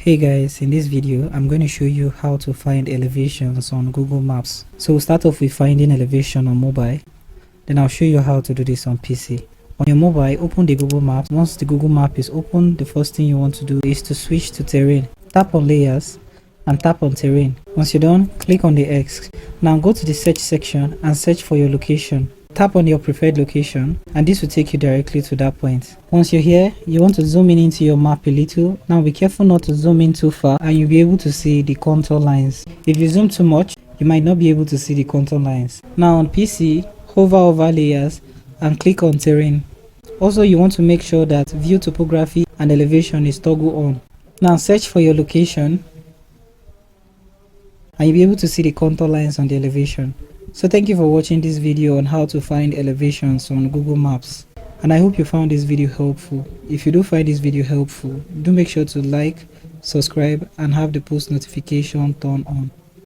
Hey guys, in this video I'm going to show you how to find elevations on Google Maps. So we'll start off with finding elevation on mobile, then I'll show you how to do this on PC. On your mobile, open the Google Maps. Once the Google Map is open, the first thing you want to do is to switch to terrain. Tap on layers and tap on terrain. Once you're done, click on the X. Now go to the search section and search for your location. Tap on your preferred location and this will take you directly to that point. Once you're here, you want to zoom in into your map a little. Now be careful not to zoom in too far and you'll be able to see the contour lines. If you zoom too much, you might not be able to see the contour lines. Now on PC, hover over layers and click on terrain. Also, you want to make sure that view topography and elevation is toggle on. Now search for your location and you'll be able to see the contour lines on the elevation. So thank you for watching this video on how to find elevations on Google Maps, and I hope you found this video helpful. If you do find this video helpful, do make sure to like, subscribe and have the post notification turned on.